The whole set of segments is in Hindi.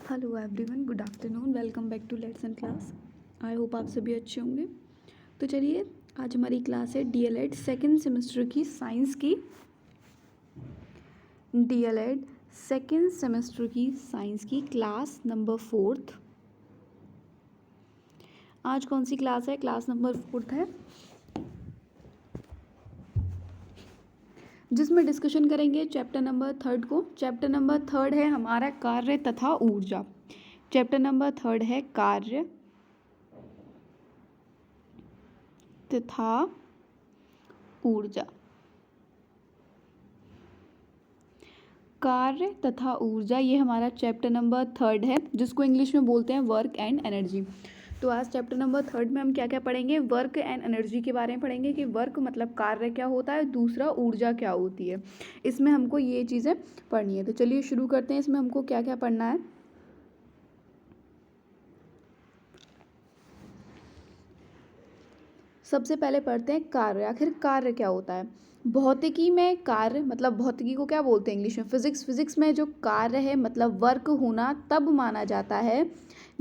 Hello everyone, good afternoon, welcome back to let's class. I hope आप सभी अच्छे होंगे। तो चलिए, आज हमारी क्लास है डीएलएड सेकेंड सेमेस्टर की साइंस की। डीएलएड सेकेंड सेमेस्टर की साइंस की क्लास नंबर 4th। आज कौन सी क्लास है? क्लास नंबर 4th है, जिसमें डिस्कशन करेंगे चैप्टर नंबर 3rd को। चैप्टर नंबर 3rd है हमारा कार्य तथा ऊर्जा। चैप्टर नंबर 3rd है कार्य तथा ऊर्जा। कार्य तथा ऊर्जा, ये हमारा चैप्टर नंबर 3rd है, जिसको इंग्लिश में बोलते हैं वर्क एंड एनर्जी। तो आज चैप्टर नंबर 3rd में हम क्या क्या पढ़ेंगे? वर्क एंड एनर्जी के बारे में पढ़ेंगे कि वर्क मतलब कार्य क्या होता है, दूसरा ऊर्जा क्या होती है। इसमें हमको ये चीज़ें पढ़नी है। तो चलिए शुरू करते हैं। इसमें हमको क्या क्या पढ़ना है। सबसे पहले पढ़ते हैं कार्य। आखिर कार्य क्या होता है? भौतिकी में कार्य मतलब, भौतिकी को क्या बोलते हैं इंग्लिश में? फिजिक्स। फिजिक्स में जो कार्य है मतलब वर्क होना तब माना जाता है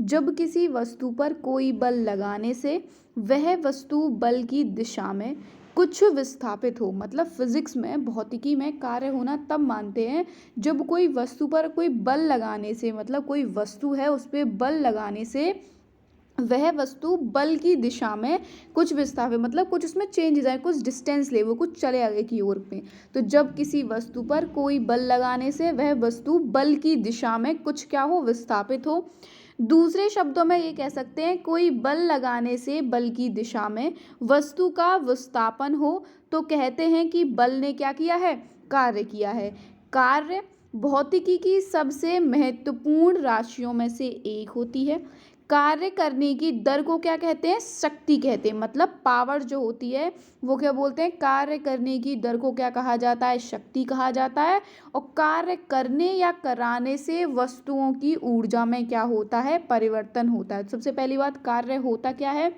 जब किसी वस्तु पर कोई बल लगाने से वह वस्तु बल की दिशा में कुछ विस्थापित हो। मतलब फिजिक्स में, भौतिकी में कार्य होना तब मानते हैं जब कोई वस्तु पर कोई बल लगाने से, मतलब कोई वस्तु है उस पर बल लगाने से वह वस्तु बल की दिशा में कुछ विस्थापित, मतलब कुछ उसमें चेंजेस आए, कुछ डिस्टेंस ले, वो कुछ चले आगे की ओर पे। तो जब किसी वस्तु पर कोई बल लगाने से वह वस्तु बल की दिशा में कुछ क्या हो, विस्थापित हो। दूसरे शब्दों में ये कह सकते हैं कोई बल लगाने से बल की दिशा में वस्तु का विस्थापन हो तो कहते हैं कि बल ने क्या किया है, कार्य किया है। कार्य भौतिकी की सबसे महत्वपूर्ण राशियों में से एक होती है। कार्य करने की दर को क्या कहते हैं, शक्ति कहते हैं। मतलब पावर जो होती है वो क्या बोलते हैं, कार्य करने की दर को क्या कहा जाता है, शक्ति कहा जाता है। और कार्य करने या कराने से वस्तुओं की ऊर्जा में क्या होता है, परिवर्तन होता है। सबसे पहली बात, कार्य होता क्या है,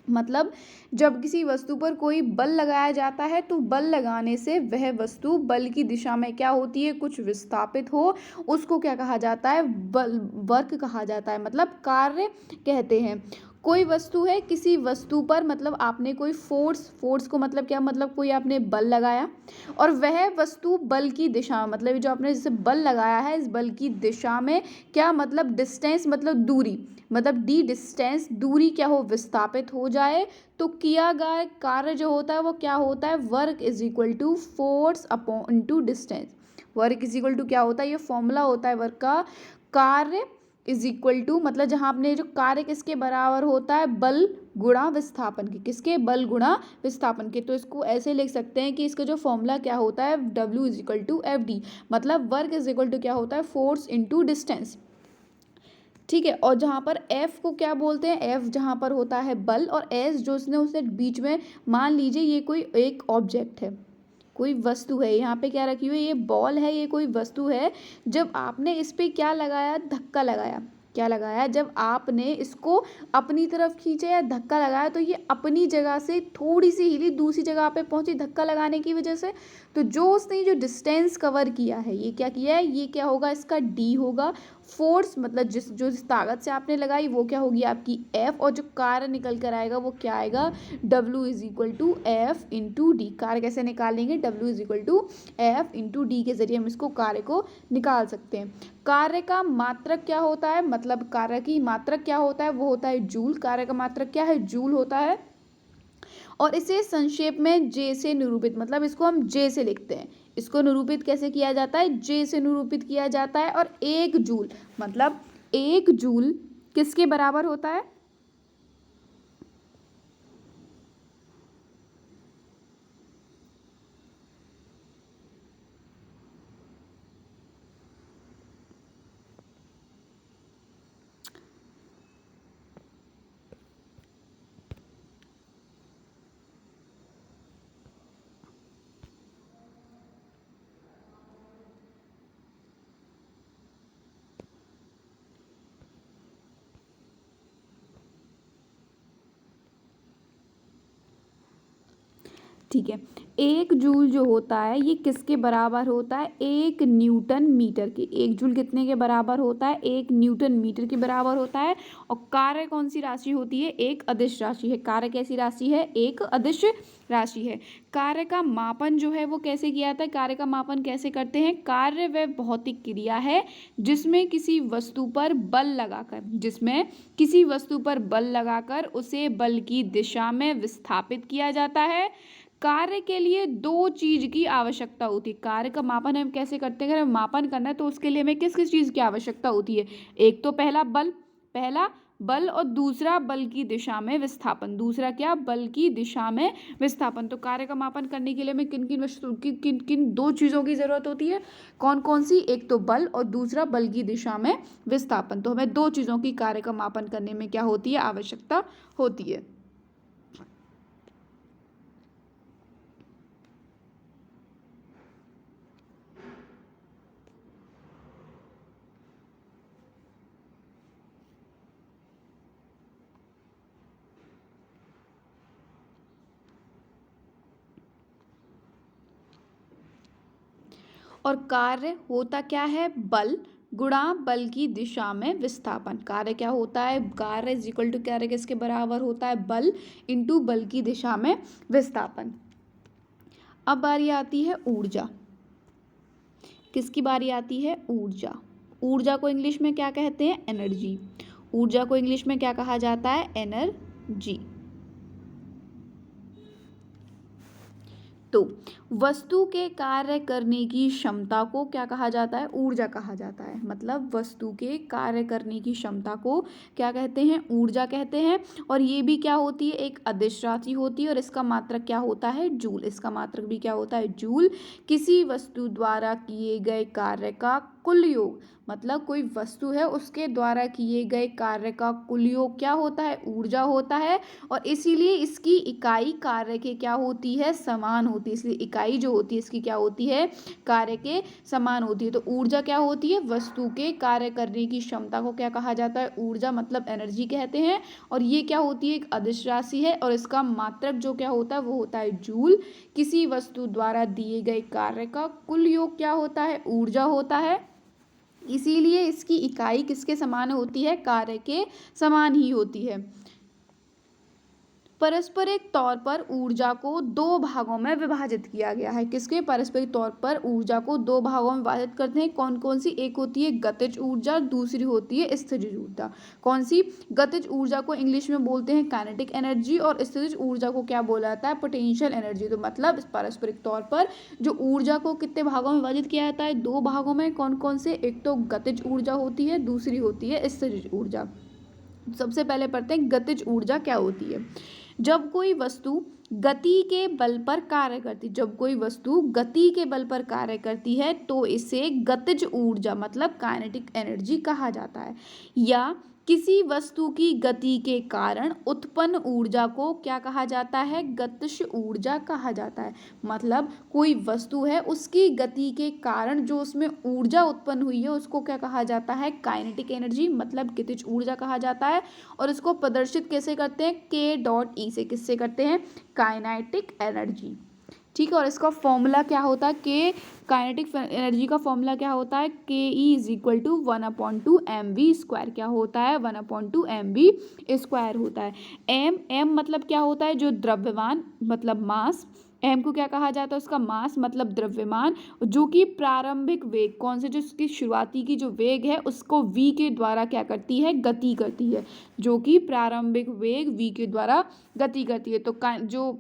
मतलब जब किसी वस्तु पर कोई बल लगाया जाता है तो बल लगाने से वह वस्तु बल की दिशा में क्या होती है, कुछ विस्थापित हो, उसको क्या कहा जाता है, बल, वर्क कहा जाता है, मतलब कार्य कहते हैं। कोई वस्तु है, किसी वस्तु पर मतलब आपने कोई फोर्स को मतलब क्या, मतलब कोई आपने बल लगाया और वह वस्तु बल की दिशा, मतलब जो आपने जैसे बल लगाया है इस बल की दिशा में क्या, मतलब डिस्टेंस मतलब दूरी, मतलब डी डिस्टेंस दूरी क्या हो, विस्थापित हो जाए तो किया गया कार्य जो होता है वो क्या होता है, work is equal to force upon into distance. Work is equal to क्या होता है, ये फॉर्मूला होता है वर्क का। कार्य इज इक्वल टू, मतलब जहाँ आपने जो कार्य किसके बराबर होता है, बल गुणा विस्थापन के, किसके, बल गुणा विस्थापन के। तो इसको ऐसे लिख सकते हैं कि इसका जो फॉर्मूला क्या होता है, W is equal to FD, मतलब वर्क इज इक्वल टू क्या होता है, फोर्स इंटू डिस्टेंस। ठीक है। और जहाँ पर F को क्या बोलते हैं, F जहाँ पर होता है बल, और S जो उसने उसे बीच में, मान लीजिए ये कोई एक ऑब्जेक्ट है, कोई वस्तु है, यहाँ पे क्या रखी हुई है, ये बॉल है, ये कोई वस्तु है। जब आपने इस पे क्या लगाया, धक्का लगाया, क्या लगाया, जब आपने इसको अपनी तरफ खींचा या धक्का लगाया तो ये अपनी जगह से थोड़ी सी हिली, दूसरी जगह पे पहुंची धक्का लगाने की वजह से। तो जो उसने जो डिस्टेंस कवर किया है, ये क्या किया है, ये क्या होगा, इसका D होगा। फोर्स मतलब जिस ताकत से आपने लगाई वो क्या होगी, आपकी F, और जो कार्य निकल कर आएगा वो क्या आएगा, W is equal to F into D. कार्य कैसे निकालेंगे, W is equal to F into D के जरिए हम इसको कार्य को निकाल सकते हैं। कार्य का मात्रक क्या होता है, मतलब कार्य की मात्रक क्या होता है, वो होता है जूल। कार्य का मात्रक क्या है, जूल होता है। और इसे संक्षेप में J से निरूपित, मतलब इसको हम J से लिखते हैं। इसको निरूपित कैसे किया जाता है, J से निरूपित किया जाता है। और 1 जूल, मतलब 1 जूल किसके बराबर होता है, ठीक है। 1 जूल जो होता है ये किसके बराबर होता है? 1 न्यूटन मीटर के। 1 जूल कितने के बराबर होता है? 1 न्यूटन मीटर के बराबर होता है। और कार्य कौन सी राशि होती है? एक अदिश राशि है। कार्य कैसी राशि है? एक अदिश राशि है। कार्य का मापन जो है वो कैसे किया जाता है? कार्य का मापन कैसे करते हैं? कार्य वह भौतिक क्रिया है जिसमें किसी वस्तु पर बल लगाकर उसे बल की दिशा में विस्थापित किया जाता है। कार्य के लिए 2 चीज की आवश्यकता होती है। कार्य का मापन हम कैसे करते हैं? अगर हमें मापन करना है तो उसके लिए हमें किस किस चीज की आवश्यकता होती है? एक तो पहला बल और दूसरा बल की दिशा में विस्थापन। दूसरा क्या? बल की दिशा में विस्थापन। तो कार्य का मापन करने के लिए हमें किन किन 2 चीजों की जरूरत होती है? कौन कौन सी? एक तो बल और दूसरा बल की दिशा में विस्थापन। तो हमें 2 चीजों की कार्य का मापन करने में क्या होती है? आवश्यकता होती है। और कार्य होता क्या है? बल गुणा बल की दिशा में विस्थापन। कार्य क्या होता है? कार्य इज इक्वल टू कार्य किसके बराबर होता है? बल इंटू बल की दिशा में विस्थापन। अब बारी आती है ऊर्जा। किसकी बारी आती है? ऊर्जा। ऊर्जा को इंग्लिश में क्या कहते हैं? एनर्जी। ऊर्जा को इंग्लिश में क्या कहा जाता है? एनर्जी। तो वस्तु के कार्य करने की क्षमता को क्या कहा जाता है? ऊर्जा कहा जाता है। मतलब वस्तु के कार्य करने की क्षमता को क्या कहते हैं? ऊर्जा कहते हैं। और ये भी क्या होती है? एक अदिश राशि होती है और इसका मात्रक क्या होता है? जूल। इसका मात्रक भी क्या होता है? जूल। किसी वस्तु द्वारा किए गए कार्य का कुल योग, मतलब कोई वस्तु है उसके द्वारा किए गए कार्य का कुल योग क्या होता है? ऊर्जा होता है। और इसीलिए इसकी इकाई कार्य के क्या होती है? समान होती है। इसलिए इकाई जो होती है इसकी क्या होती है? कार्य के समान होती है। तो ऊर्जा क्या होती है? वस्तु के कार्य करने की क्षमता को क्या कहा जाता है? ऊर्जा, मतलब एनर्जी कहते हैं। और ये क्या होती है? एक अदिश राशि है और इसका मात्रक जो क्या होता है? वो होता है जूल। किसी वस्तु द्वारा दिए गए कार्य का कुल योग क्या होता है? ऊर्जा होता है। इसीलिए इसकी इकाई किसके समान होती है? कार्य के समान ही होती है। पारस्परिक तौर पर ऊर्जा को 2 भागों में विभाजित किया गया है। किसके? पारस्परिक तौर पर ऊर्जा को 2 भागों में विभाजित करते हैं। कौन कौन सी? एक होती है गतिज ऊर्जा, दूसरी होती है स्थितिज ऊर्जा। कौन सी? गतिज ऊर्जा को इंग्लिश में बोलते हैं काइनेटिक एनर्जी और स्थितिज ऊर्जा को क्या बोला जाता है? Potential energy. तो मतलब पारस्परिक तौर पर जो ऊर्जा को कितने भागों में विभाजित किया जाता है? 2 भागों में। कौन कौन से? एक तो गतिज ऊर्जा होती है, दूसरी होती है स्थितिज ऊर्जा। सबसे पहले पढ़ते हैं गतिज ऊर्जा क्या होती है। जब कोई वस्तु गति के बल पर कार्य करती है तो इसे गतिज ऊर्जा, मतलब काइनेटिक एनर्जी कहा जाता है। या किसी वस्तु की गति के कारण उत्पन्न ऊर्जा को क्या कहा जाता है? गतिज ऊर्जा कहा जाता है। मतलब कोई वस्तु है उसकी गति के कारण जो उसमें ऊर्जा उत्पन्न हुई है उसको क्या कहा जाता है? काइनेटिक एनर्जी, मतलब गतिज ऊर्जा कहा जाता है। और इसको प्रदर्शित कैसे करते हैं? K.E से। किससे करते हैं? Kinetic energy. ठीक है। और इसका फॉर्मूला क्या होता है? के काइनेटिक एनर्जी का फॉर्मूला क्या होता है? KE is equal to 1/2 mv²। क्या होता है? 1/2 mv² होता है। m मतलब क्या होता है? जो द्रव्यमान, मतलब मास। m को क्या कहा जाता है? उसका मास, मतलब द्रव्यमान। जो कि प्रारंभिक वेग, कौन से? जो उसकी शुरुआती की जो वेग है उसको v के द्वारा क्या करती है? गति करती है। जो कि प्रारंभिक वेग v के द्वारा गति करती है। तो जो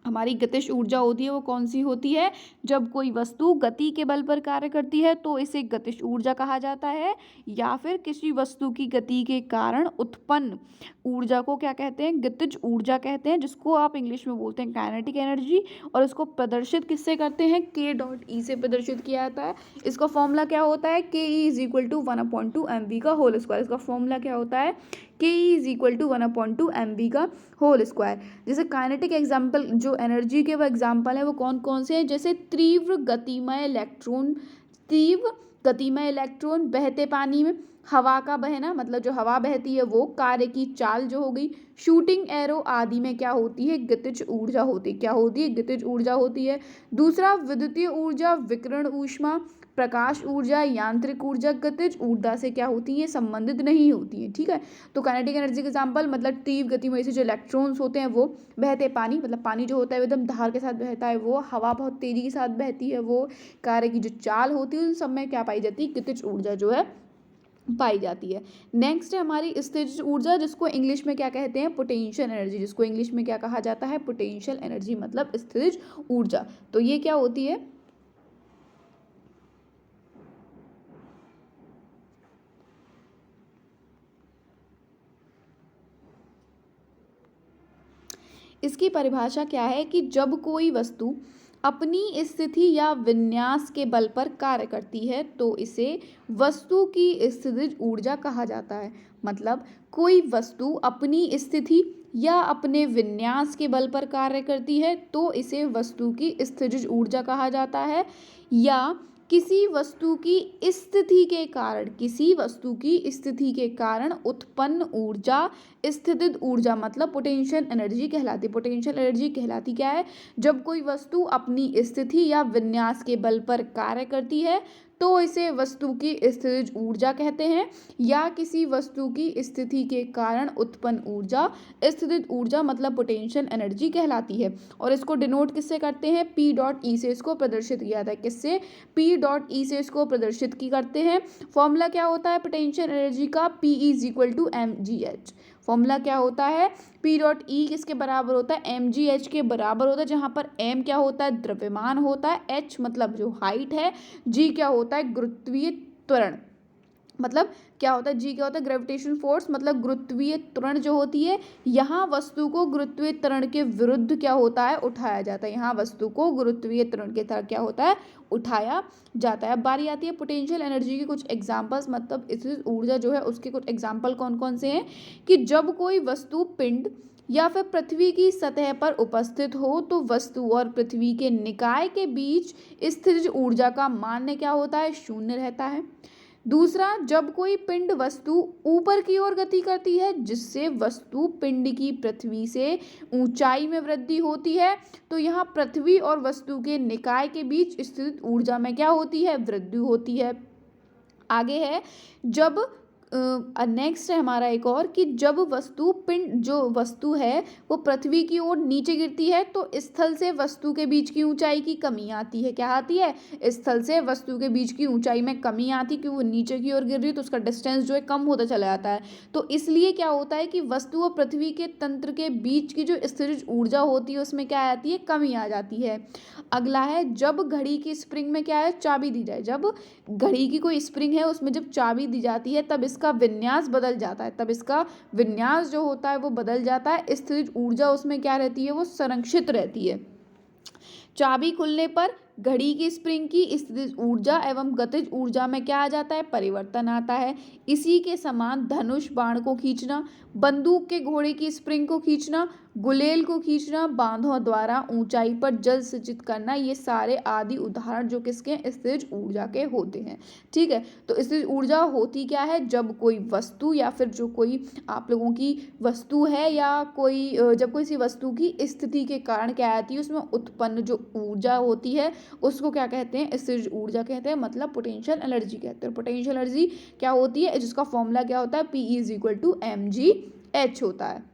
हमारी गतिज ऊर्जा होती है वो कौन सी होती है? जब कोई वस्तु गति के बल पर कार्य करती है तो इसे गतिज ऊर्जा कहा जाता है। या फिर किसी वस्तु की गति के कारण उत्पन्न ऊर्जा को क्या कहते हैं? गतिज ऊर्जा कहते हैं, जिसको आप इंग्लिश में बोलते हैं काइनेटिक एनर्जी। और इसको प्रदर्शित किससे करते हैं? K.E से प्रदर्शित किया जाता है। इसका फॉर्मूला क्या होता है? KE is equal to 1/2 mv²। इसका फॉर्मूला क्या होता है? KE is equal to 1/2 mv²। जैसे काइनेटिक एग्जाम्पल जो एनर्जी के वो एग्जाम्पल है वो कौन कौन से हैं? जैसे तीव्र गतिमय इलेक्ट्रॉन, बहते पानी में, हवा का बहना मतलब जो हवा बहती है वो, कार्य की चाल जो हो गई, शूटिंग एरो आदि में क्या होती है, गतिज ऊर्जा होती है। क्या होती है, गतिज ऊर्जा होती है। दूसरा विद्युतीय ऊर्जा, विकिरण ऊष्मा, प्रकाश ऊर्जा, यांत्रिक ऊर्जा गतिज ऊर्जा से क्या होती है, संबंधित नहीं होती है। ठीक है, तो काइनेटिक एनर्जी के एग्जाम्पल मतलब तीव्र गति में से जो इलेक्ट्रॉन्स होते हैं वो, बहते पानी मतलब पानी जो होता है एकदम धार के साथ बहता है वो, हवा बहुत तेजी के साथ बहती है वो, कार्य की जो चाल होती है उन सब में क्या पाई जाती है, गतिज ऊर्जा जो है पाई जाती है। नेक्स्ट है हमारी स्थितिज ऊर्जा, जिसको इंग्लिश में क्या कहते हैं, पोटेंशियल एनर्जी, जिसको इंग्लिश में क्या कहा जाता है, पोटेंशियल एनर्जी मतलब स्थितिज ऊर्जा। तो ये क्या होती है, इसकी परिभाषा क्या है कि जब कोई वस्तु अपनी स्थिति या विन्यास के बल पर कार्य करती है तो इसे वस्तु की स्थितिज ऊर्जा कहा जाता है। मतलब कोई वस्तु अपनी स्थिति या अपने विन्यास के बल पर कार्य करती है तो इसे वस्तु की स्थितिज ऊर्जा कहा जाता है, या किसी वस्तु की स्थिति के कारण, किसी वस्तु की स्थिति के कारण उत्पन्न ऊर्जा स्थितिज ऊर्जा मतलब पोटेंशियल एनर्जी कहलाती है। पोटेंशियल एनर्जी कहलाती क्या है, जब कोई वस्तु अपनी स्थिति या विन्यास के बल पर कार्य करती है तो इसे वस्तु की स्थितिज ऊर्जा कहते हैं, या किसी वस्तु की स्थिति के कारण उत्पन्न ऊर्जा स्थितिज ऊर्जा मतलब पोटेंशियल एनर्जी कहलाती है। और इसको डिनोट किससे करते हैं, पी डॉट ई से इसको प्रदर्शित किया जाता है। किससे, पी डॉट ई से इसको प्रदर्शित की करते हैं। फॉर्मूला क्या होता है पोटेंशियल एनर्जी का, P is equal to M G H. Formula क्या होता है, पी डॉट ई किसके बराबर होता है, एम जी एच के बराबर होता है, जहाँ पर एम क्या होता है, द्रव्यमान होता है, एच मतलब जो हाइट है, जी क्या होता है, गुरुत्वीय त्वरण मतलब क्या होता है, जी क्या होता है, ग्रेविटेशन फोर्स मतलब गुरुत्वीय त्वरण जो होती है, यहाँ वस्तु को गुरुत्वीय त्वरण के विरुद्ध क्या होता है, उठाया जाता है। यहाँ वस्तु को गुरुत्वीय त्वरण के तरह क्या होता है, उठाया जाता है। अब बारी आती है पोटेंशियल एनर्जी के कुछ एग्जाम्पल्स, मतलब इस ऊर्जा जो है उसके कुछ एग्जाम्पल कौन कौन से हैं, कि जब कोई वस्तु पिंड या फिर पृथ्वी की सतह पर उपस्थित हो तो वस्तु और पृथ्वी के निकाय के बीच स्थितिज ऊर्जा का मान क्या होता है, शून्य रहता है। दूसरा, जब कोई पिंड वस्तु ऊपर की ओर गति करती है जिससे वस्तु पिंड की पृथ्वी से ऊंचाई में वृद्धि होती है तो यहाँ पृथ्वी और वस्तु के निकाय के बीच स्थित ऊर्जा में क्या होती है, वृद्धि होती है। आगे है, जब नेक्स्ट है हमारा एक और, कि जब वस्तु पिंड जो वस्तु है वो पृथ्वी की ओर नीचे गिरती है तो स्थल से वस्तु के बीच की ऊंचाई की कमी आती है। क्या आती है, स्थल से वस्तु के बीच की ऊंचाई में कमी आती है, क्योंकि वो नीचे की ओर गिर रही है तो उसका डिस्टेंस जो है कम होता चला जाता है। तो इसलिए क्या होता है कि वस्तु और पृथ्वी के तंत्र के बीच की जो स्थितिज ऊर्जा होती है उसमें क्या आती है, कमी आ जाती है। अगला है, जब घड़ी की स्प्रिंग में क्या है, चाबी दी जाए, जब घड़ी की कोई स्प्रिंग है उसमें जब चाबी दी जाती है तब इसका विन्यास बदल जाता है, तब इसका विन्यास जो होता है वो बदल जाता है, स्थितिज ऊर्जा उसमें क्या रहती है, वो संरक्षित रहती है। चाबी खुलने पर घड़ी की स्प्रिंग की स्थितिज ऊर्जा एवं गतिज ऊर्जा में क्या आ जाता है, परिवर्तन आता है। इसी के समान धनुष बाण को खींचना, बंदूक के घोड़े की स्प्रिंग को खींचना, गुलेल को खींचना, बांधों द्वारा ऊंचाई पर जल सिंचित करना, ये सारे आदि उदाहरण जो किसके हैं, स्थितिज ऊर्जा के होते हैं। ठीक है, तो स्थितिज ऊर्जा होती क्या है, जब कोई वस्तु या फिर जो कोई आप लोगों की वस्तु है या कोई जब कोई सी वस्तु की स्थिति के कारण क्या आती है उसमें उत्पन्न जो ऊर्जा होती है उसको क्या कहते हैं, स्थितिज ऊर्जा कहते हैं, मतलब पोटेंशियल एनर्जी कहते हैं। पोटेंशियल एनर्जी क्या होती है, जिसका फॉर्मूला क्या होता है, P is equal to M G H होता है।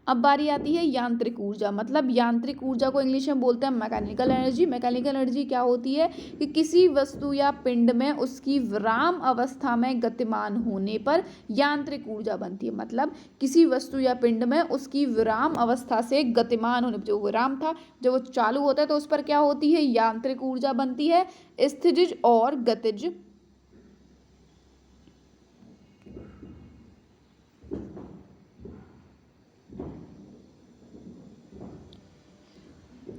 अब बारी आती है यांत्रिक ऊर्जा, मतलब यांत्रिक ऊर्जा को इंग्लिश में बोलते हैं मैकेनिकल एनर्जी। मैकेनिकल एनर्जी क्या होती है कि किसी वस्तु या पिंड में उसकी विराम अवस्था में गतिमान होने पर यांत्रिक ऊर्जा बनती है। मतलब किसी वस्तु या पिंड में उसकी विराम अवस्था से गतिमान होने पर, जो विराम था जब वो चालू होता है तो उस पर क्या होती है, यांत्रिक ऊर्जा बनती है। स्थितिज और गतिज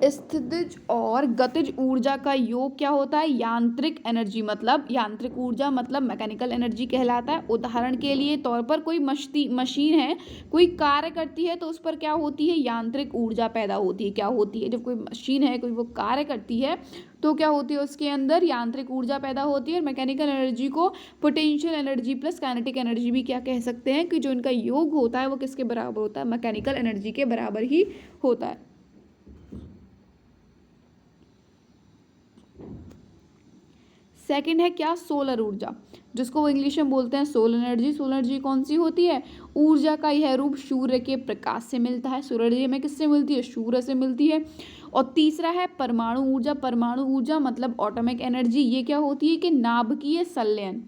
स्थितिज और गतिज ऊर्जा का योग क्या होता है? यांत्रिक एनर्जी, मतलब यांत्रिक ऊर्जा मतलब मैकेनिकल एनर्जी कहलाता है। उदाहरण के लिए तौर पर कोई मशीन है, कोई कार्य करती है तो उस पर क्या होती है? यांत्रिक ऊर्जा पैदा होती है। क्या होती है? जब कोई मशीन है, कोई वो कार्य करती है तो क्या होती है? उसके अंदर यांत्रिक ऊर्जा पैदा होती है। और मैकेनिकल एनर्जी को potential energy plus kinetic energy भी क्या कह सकते हैं कि जो इनका योग होता है वो किसके बराबर होता है? मैकेनिकल एनर्जी के बराबर ही होता है। सेकंड है क्या? सोलर ऊर्जा, जिसको वो इंग्लिश में बोलते हैं सोलर एनर्जी। सोलर एनर्जी कौन सी होती है? ऊर्जा का यह रूप सूर्य के प्रकाश से मिलता है। सोलर एनर्जी हमें किससे मिलती है? सूर्य से मिलती है। और तीसरा है परमाणु ऊर्जा। परमाणु ऊर्जा मतलब एटॉमिक एनर्जी। ये क्या होती है कि नाभिकीय संलयन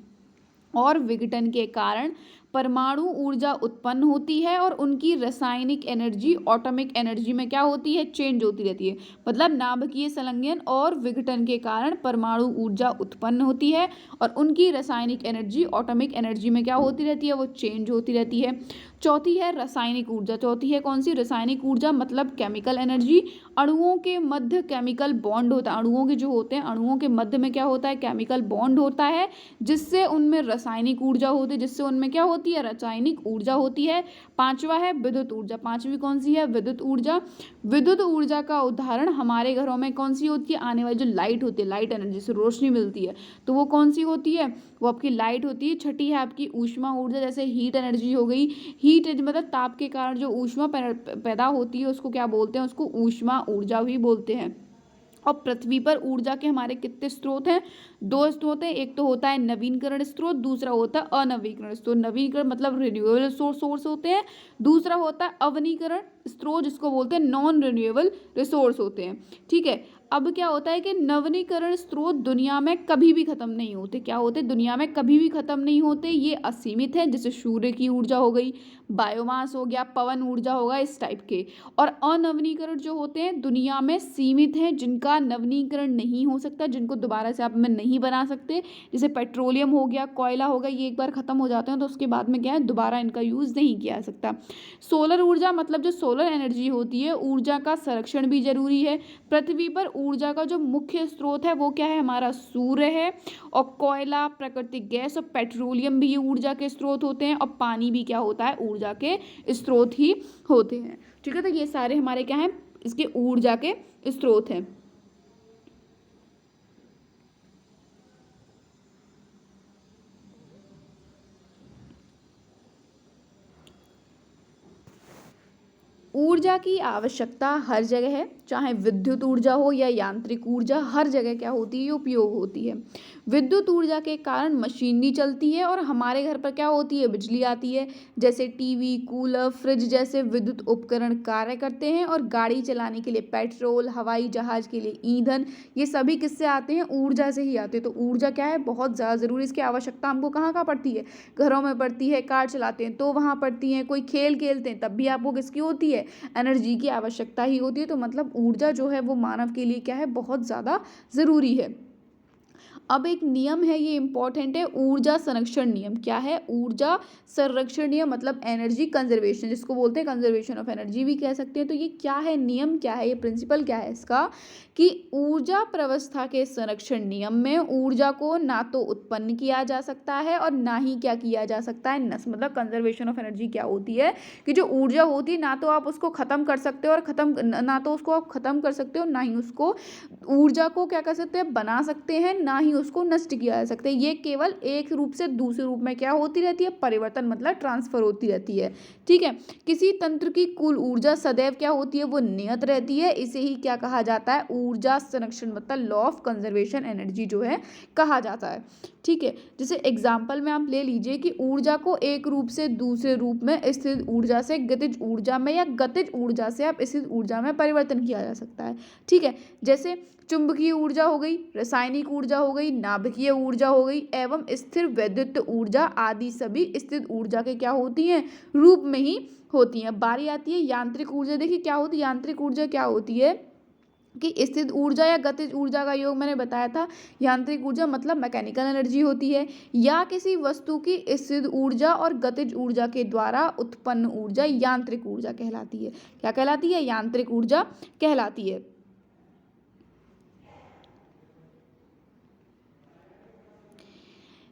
और विघटन के कारण परमाणु ऊर्जा उत्पन्न होती है और उनकी रासायनिक एनर्जी एटॉमिक एनर्जी में क्या होती है? चेंज होती रहती है। मतलब नाभिकीय संलयन और विघटन के कारण परमाणु ऊर्जा उत्पन्न होती है और उनकी रासायनिक एनर्जी एटॉमिक एनर्जी में क्या होती रहती है? वो चेंज होती रहती है। चौथी है रासायनिक ऊर्जा। चौथी है कौन सी? रासायनिक ऊर्जा मतलब केमिकल एनर्जी। अणुओं के मध्य केमिकल बॉन्ड होता है। अणुओं के जो होते हैं, अणुओं के मध्य में क्या होता है? केमिकल बॉन्ड होता है, जिससे उनमें रासायनिक ऊर्जा होती है, जिससे उनमें क्या होती है? रासायनिक ऊर्जा होती है। पांचवा है विद्युत ऊर्जा। पांचवी कौन सी है? विद्युत ऊर्जा। विद्युत ऊर्जा का उदाहरण हमारे घरों में कौन सी होती है? आने वाली जो लाइट होती है, लाइट एनर्जी से रोशनी मिलती है, तो वो कौन सी होती है? वो आपकी लाइट होती है। छठी है आपकी ऊष्मा ऊर्जा, जैसे हीट एनर्जी हो गई। हीट मतलब ताप के कारण जो ऊष्मा पैदा होती है उसको क्या बोलते हैं? उसको ऊष्मा ऊर्जा भी बोलते हैं। और पृथ्वी पर ऊर्जा के हमारे कितने स्रोत हैं? दो स्रोत हैं। एक तो होता है नवीकरण स्रोत, दूसरा होता है अनवीकरण स्रोत। नवीकरण मतलब रिन्यूएबल सोर्स होते हैं, दूसरा होता है अवनीकरण स्रोत, जिसको बोलते हैं नॉन रिन्यूएबल रिसोर्स होते हैं। ठीक है। अब क्या होता है कि नवीकरण स्रोत दुनिया में कभी भी खत्म नहीं होते। क्या होते? दुनिया में कभी भी खत्म नहीं होते। ये असीमित है, जैसे सूर्य की ऊर्जा हो गई, बायोमास हो गया, पवन ऊर्जा होगा, इस टाइप के। और अनवीनीकरण जो होते हैं दुनिया में सीमित हैं, जिनका नवीनीकरण नहीं हो सकता, जिनको दोबारा से आप में नहीं बना सकते। जैसे पेट्रोलियम हो गया, कोयला हो गया, ये एक बार खत्म हो जाते हैं तो उसके बाद में क्या है? दोबारा इनका यूज नहीं किया जा सकता। सोलर ऊर्जा मतलब जो सोलर एनर्जी होती है, ऊर्जा का संरक्षण भी जरूरी है। पृथ्वी पर ऊर्जा का जो मुख्य स्रोत है वो क्या है? हमारा सूर्य है। और कोयला, प्राकृतिक गैस और पेट्रोलियम भी ये ऊर्जा के स्रोत होते हैं। और पानी भी क्या होता है? ऊर्जा के स्रोत ही होते हैं। ठीक है, तो ये सारे हमारे क्या हैं? इसके ऊर्जा के स्रोत हैं। ऊर्जा की आवश्यकता हर जगह है, चाहे विद्युत ऊर्जा हो या यांत्रिक ऊर्जा, हर जगह क्या होती है? उपयोग होती है। विद्युत ऊर्जा के कारण मशीनरी चलती है और हमारे घर पर क्या होती है? बिजली आती है। जैसे टीवी, कूलर, फ्रिज जैसे विद्युत उपकरण कार्य करते हैं। और गाड़ी चलाने के लिए पेट्रोल, हवाई जहाज के लिए ईंधन, ये सभी किससे आते हैं? ऊर्जा से ही आते हैं। तो ऊर्जा क्या है? बहुत ज़्यादा ज़रूरी। इसकी आवश्यकता हमको कहाँ कहाँ पड़ती है? घरों में पड़ती है। कार चलाते हैं तो वहाँ पड़ती है। कोई खेल खेलते हैं तब भी आपको किसकी होती है? एनर्जी की आवश्यकता ही होती है। तो मतलब ऊर्जा जो है वो मानव के लिए क्या है? बहुत ज़्यादा ज़रूरी है। अब एक नियम है, ये इंपॉर्टेंट है, ऊर्जा संरक्षण नियम। क्या है? ऊर्जा संरक्षण नियम मतलब एनर्जी कंजर्वेशन, जिसको बोलते हैं कंजर्वेशन ऑफ एनर्जी भी कह सकते हैं। तो ये क्या है? नियम क्या है? ये प्रिंसिपल क्या है इसका? कि ऊर्जा प्रवस्था के संरक्षण नियम में ऊर्जा को ना तो उत्पन्न किया जा सकता है और ना ही क्या किया जा सकता है? नष्ट। मतलब कंजर्वेशन ऑफ एनर्जी क्या होती है कि जो ऊर्जा होती है ना तो आप उसको खत्म कर सकते हो और ना तो उसको आप खत्म कर सकते हो, ना ही उसको ऊर्जा को क्या कर सकते हैं? बना सकते हैं, ना ही उसको नष्ट किया जा सकता है। ये केवल एक रूप से दूसरे रूप में क्या होती रहती है? परिवर्तन मतलब ट्रांसफर होती रहती है। ठीक है। किसी तंत्र की कुल ऊर्जा सदैव क्या होती है? वो नियत रहती है। इसे ही क्या कहा जाता है? ऊर्जा संरक्षण मतलब लॉ ऑफ कंजर्वेशन एनर्जी जो है कहा जाता है। ठीक है। जैसे एग्जाम्पल में आप ले लीजिए कि ऊर्जा को एक रूप से दूसरे रूप में स्थित ऊर्जा से गतिज ऊर्जा में या गतिज ऊर्जा से आप स्थित ऊर्जा में परिवर्तन किया जा सकता है। ठीक है। जैसे चुंबकीय ऊर्जा हो गई, रासायनिक ऊर्जा हो गई, नाभिकीय ऊर्जा हो गई एवं स्थिर वैद्युत ऊर्जा आदि सभी स्थित ऊर्जा के क्या होती हैं? रूप में ही होती हैं। बारी आती है यांत्रिक ऊर्जा। देखिए क्या होती है यांत्रिक ऊर्जा? क्या होती है कि स्थित ऊर्जा या गतिज ऊर्जा का योग मैंने बताया था। यांत्रिक ऊर्जा मतलब मैकेनिकल एनर्जी होती है, या किसी वस्तु की स्थित ऊर्जा और गतिज ऊर्जा के द्वारा उत्पन्न ऊर्जा यांत्रिक ऊर्जा कहलाती है। क्या कहलाती है? यांत्रिक ऊर्जा कहलाती है।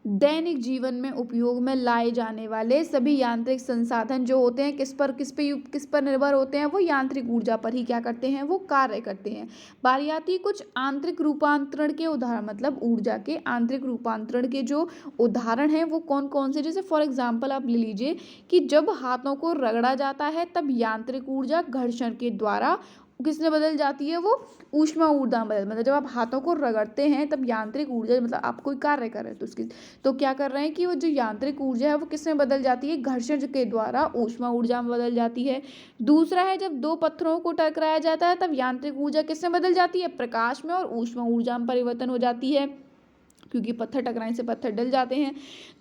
दैनिक जीवन में उपयोग में लाए जाने वाले सभी यांत्रिक संसाधन जो होते हैं किस पर निर्भर होते हैं, वो यांत्रिक ऊर्जा पर ही क्या करते हैं, वो कार्य करते हैं। बारी आती है कुछ आंतरिक रूपांतरण के उदाहरण, मतलब ऊर्जा के आंतरिक रूपांतरण के जो उदाहरण हैं वो कौन कौन से। जैसे फॉर एग्जाम्पल आप ले लीजिए कि जब हाथों को रगड़ा जाता है तब यांत्रिक ऊर्जा घर्षण के द्वारा किसने बदल जाती है, वो ऊष्मा ऊर्जा में बदल, मतलब जब आप हाथों को रगड़ते हैं तब यांत्रिक ऊर्जा, मतलब आप कोई कार्य कर रहे हैं तो उसकी, तो क्या कर रहे हैं कि वो जो यांत्रिक ऊर्जा है वो किसमें बदल जाती है, घर्षण के द्वारा ऊष्मा ऊर्जा में बदल जाती है। दूसरा है जब दो पत्थरों को टकराया जाता है तब यांत्रिक ऊर्जा किसमें बदल जाती है, प्रकाश में, और ऊष्मा ऊर्जा में परिवर्तन हो जाती है, क्योंकि पत्थर टकराने से पत्थर डल जाते हैं।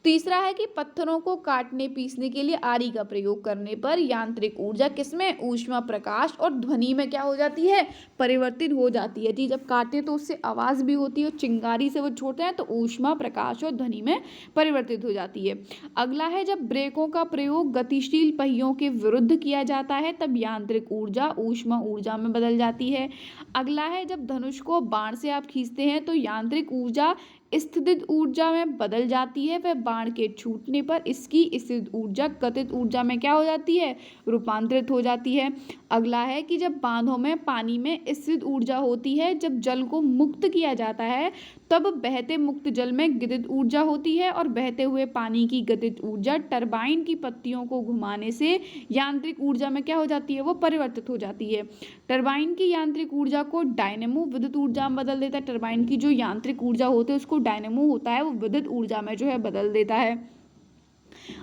तीसरा है कि पत्थरों को काटने पीसने के लिए आरी का प्रयोग करने पर यांत्रिक ऊर्जा किसमें, ऊष्मा, प्रकाश और ध्वनि में क्या हो जाती है, परिवर्तित हो जाती है। जी, जब काटते हैं तो उससे आवाज़ भी होती है और चिंगारी से वो छोड़ते हैं तो ऊष्मा, प्रकाश और ध्वनि में परिवर्तित हो जाती है। अगला है जब ब्रेकों का प्रयोग गतिशील पहियों के विरुद्ध किया जाता है तब यांत्रिक ऊर्जा ऊष्मा ऊर्जा में बदल जाती है। अगला है जब धनुष को बाण से आप खींचते हैं तो यांत्रिक ऊर्जा स्थितिज ऊर्जा में बदल जाती है, वह बाण के छूटने पर इसकी स्थित ऊर्जा गतिज ऊर्जा में क्या हो जाती है, रूपांतरित हो जाती है। अगला है कि जब बांधों में पानी में स्थित ऊर्जा होती है, जब जल को मुक्त किया जाता है तब बहते मुक्त जल में गतिज ऊर्जा होती है और बहते हुए पानी की गतिज ऊर्जा टरबाइन की पत्तियों को घुमाने से यांत्रिक ऊर्जा में क्या हो जाती है, वो परिवर्तित हो जाती है। टरबाइन की यांत्रिक ऊर्जा को डायनेमो विद्युत ऊर्जा में बदल देता है। टरबाइन की जो यांत्रिक ऊर्जा होती है उसको डायनेमो होता है, वो विद्युत ऊर्जा में जो है बदल देता है।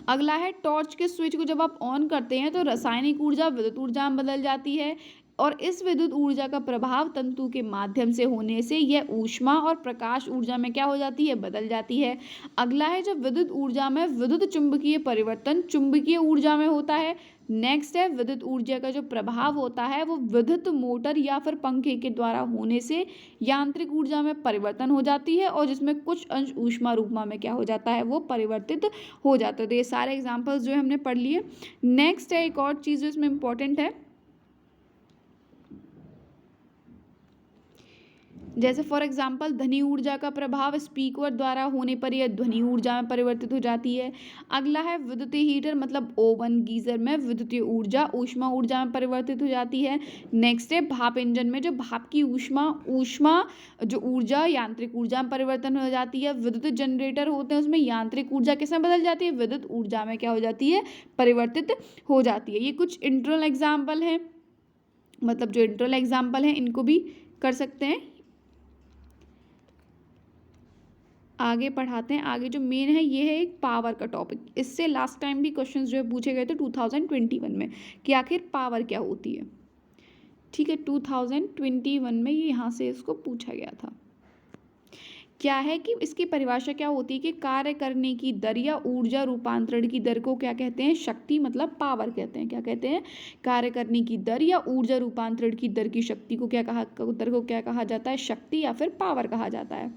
अगला है टॉर्च के स्विच को जब आप ऑन करते हैं तो रासायनिक ऊर्जा विद्युत ऊर्जा में बदल जाती है और इस विद्युत ऊर्जा का प्रभाव तंतु के माध्यम से होने से यह ऊष्मा और प्रकाश ऊर्जा में क्या हो जाती है, बदल जाती है। अगला है जब विद्युत ऊर्जा में विद्युत चुंबकीय परिवर्तन चुंबकीय ऊर्जा में होता है। नेक्स्ट है विद्युत ऊर्जा का जो प्रभाव होता है वो विद्युत मोटर या फिर पंखे के द्वारा होने से यांत्रिक ऊर्जा में परिवर्तन हो जाती है और जिसमें कुछ अंश ऊष्मा रूपमा में क्या हो जाता है, वो परिवर्तित हो जाता है। तो ये सारे एग्जाम्पल्स जो है हमने पढ़ लिए। नेक्स्ट है एक और चीज़ जो इसमें इंपॉर्टेंट है, जैसे फॉर एग्जाम्पल ध्वनि ऊर्जा का प्रभाव स्पीकर द्वारा होने पर यह ध्वनि ऊर्जा में परिवर्तित हो जाती है। अगला है विद्युतीय हीटर मतलब ओवन गीजर में विद्युतीय ऊर्जा ऊष्मा ऊर्जा में परिवर्तित हो जाती है। नेक्स्ट है भाप इंजन में जो भाप की ऊष्मा जो ऊर्जा यांत्रिक ऊर्जा में परिवर्तन हो जाती है। विद्युत जनरेटर होते हैं उसमें यांत्रिक ऊर्जा किस में बदल जाती है, विद्युत ऊर्जा में क्या हो जाती है, परिवर्तित हो जाती है। ये कुछ इंटरनल एग्जाम्पल हैं, मतलब जो इंटरनल एग्जाम्पल हैं इनको भी कर सकते हैं। आगे पढ़ाते हैं। आगे जो मेन है ये है एक पावर का टॉपिक। इससे लास्ट टाइम भी क्वेश्चंस जो है पूछे गए थे 2021 में कि आखिर पावर क्या होती है। ठीक है, 2021 में ये यहाँ से इसको पूछा गया था। क्या है कि इसकी परिभाषा क्या होती है कि कार्य करने की दर या ऊर्जा रूपांतरण की दर को क्या कहते हैं, शक्ति मतलब पावर कहते हैं। क्या कहते हैं, कार्य करने की दर या ऊर्जा रूपांतरण की दर की शक्ति को क्या कहा जाता है, शक्ति या फिर पावर कहा जाता है।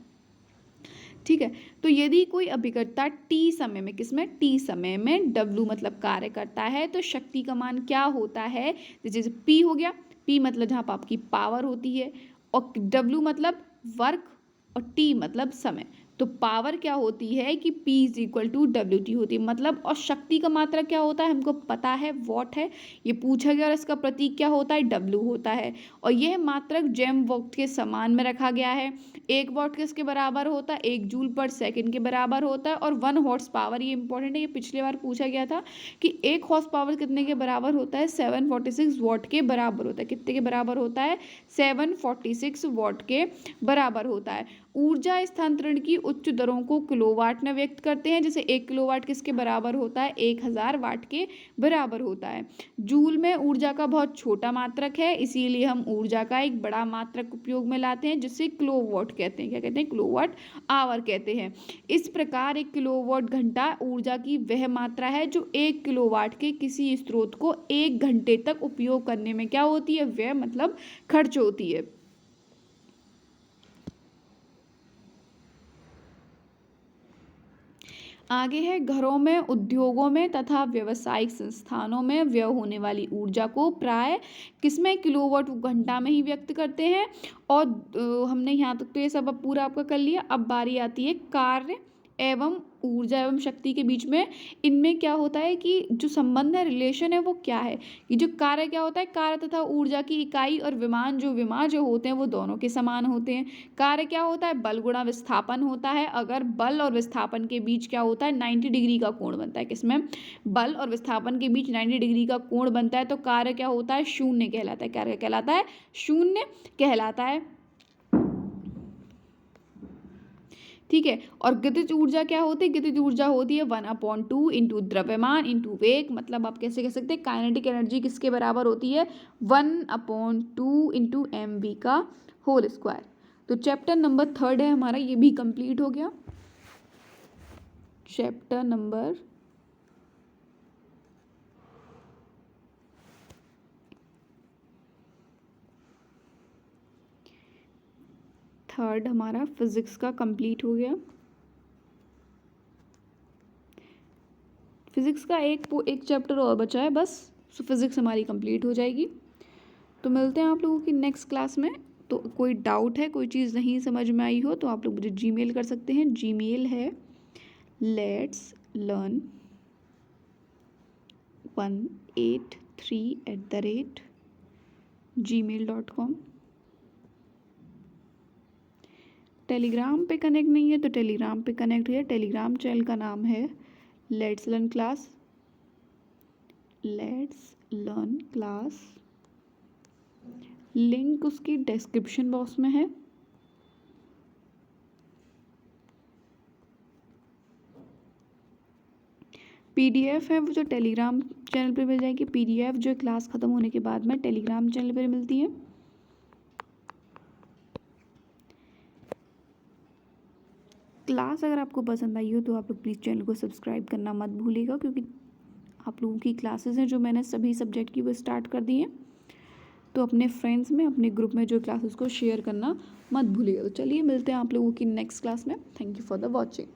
ठीक है, तो यदि कोई अभिकर्ता टी समय में, किसमें, टी समय में W मतलब कार्य करता है तो शक्ति का मान क्या होता है, जैसे P हो गया, P मतलब जहाँ पर आपकी पावर होती है और W मतलब वर्क और T मतलब समय। तो पावर क्या होती है कि P is equal to WT होती है, मतलब, और शक्ति का मात्रा क्या होता है हमको पता है, वॉट है, ये पूछा गया और इसका प्रतीक क्या होता है, W होता है। और यह मात्रक जैम वॉट के समान में रखा गया है। 1 वॉट किसके बराबर होता है, 1 जूल पर सेकंड के बराबर होता है। और 1 हॉर्स पावर, ये इंपॉर्टेंट है, ये पिछले बार पूछा गया था कि 1 हॉर्स पावर कितने के बराबर होता है, 746 वॉट के बराबर होता है। कितने के बराबर होता है, 746 वॉट के बराबर होता है। ऊर्जा स्थानांतरण की उच्च दरों को किलोवाट में व्यक्त करते हैं, जैसे 1 किलोवाट किसके बराबर होता है, 1000 वाट के बराबर होता है। जूल में ऊर्जा का बहुत छोटा मात्रक है, इसीलिए हम ऊर्जा का एक बड़ा मात्रक उपयोग में लाते हैं जिसे किलोवाट कहते हैं। क्या कहते हैं, किलोवाट आवर कहते हैं। इस प्रकार 1 किलोवाट घंटा ऊर्जा की वह मात्रा है जो 1 किलोवाट के किसी स्रोत को 1 घंटे तक उपयोग करने में क्या होती है, वह मतलब खर्च होती है। आगे है घरों में, उद्योगों में तथा व्यावसायिक संस्थानों में व्यय होने वाली ऊर्जा को प्राय किसमें, किलोवाट घंटा में ही व्यक्त करते हैं। और हमने यहाँ तक तो ये सब अब पूरा आपका कर लिया। अब बारी आती है कार्य एवं ऊर्जा एवं शक्ति के बीच में इनमें क्या होता है कि जो संबंध है, रिलेशन है, वो क्या है। ये जो कार्य क्या होता है, कार्य तथा ऊर्जा की इकाई और विमान जो होते हैं वो दोनों के समान होते हैं। कार्य क्या होता है, बल गुणा विस्थापन होता है। अगर बल और विस्थापन के बीच क्या होता है, 90 डिग्री का कोण बनता है। किसमें, बल और विस्थापन के बीच 90 डिग्री का कोण बनता है तो कार्य क्या होता है, शून्य कहलाता है। कार्य कहलाता है, शून्य कहलाता है। ठीक है। और गतिज ऊर्जा क्या होती है, गतिज ऊर्जा होती है 1/2 इंटू द्रव्यमान इंटू वेग। मतलब आप कैसे कह सकते हैं, काइनेटिक एनर्जी किसके बराबर होती है, 1/2 इंटू mv का होल स्क्वायर। तो चैप्टर नंबर 3 है हमारा, ये भी कंप्लीट हो गया। चैप्टर नंबर 3 हमारा फिजिक्स का कंप्लीट हो गया। फिजिक्स का एक चैप्टर और बचा है बस, सो फिजिक्स हमारी कंप्लीट हो जाएगी। तो मिलते हैं आप लोगों की नेक्स्ट क्लास में। तो कोई डाउट है, कोई चीज़ नहीं समझ में आई हो तो आप लोग मुझे जीमेल कर सकते हैं। जीमेल है letslearn183@gmail.com। टेलीग्राम पे कनेक्ट नहीं है तो टेलीग्राम पे कनेक्ट है। टेलीग्राम चैनल का नाम है लेट्स लर्न क्लास। लिंक उसकी डिस्क्रिप्शन बॉक्स में है। पीडीएफ है वो जो टेलीग्राम चैनल पे मिल जाएगी। पीडीएफ जो क्लास ख़त्म होने के बाद में टेलीग्राम चैनल पे मिलती है। क्लास अगर आपको पसंद आई हो तो आप लोग प्लीज़ चैनल को सब्सक्राइब करना मत भूलिएगा, क्योंकि आप लोगों की क्लासेस हैं जो मैंने सभी सब्जेक्ट की वो स्टार्ट कर दी हैं। तो अपने फ्रेंड्स में, अपने ग्रुप में जो क्लासेस को शेयर करना मत भूलिएगा। तो चलिए मिलते हैं आप लोगों की नेक्स्ट क्लास में। Thank you for the watching.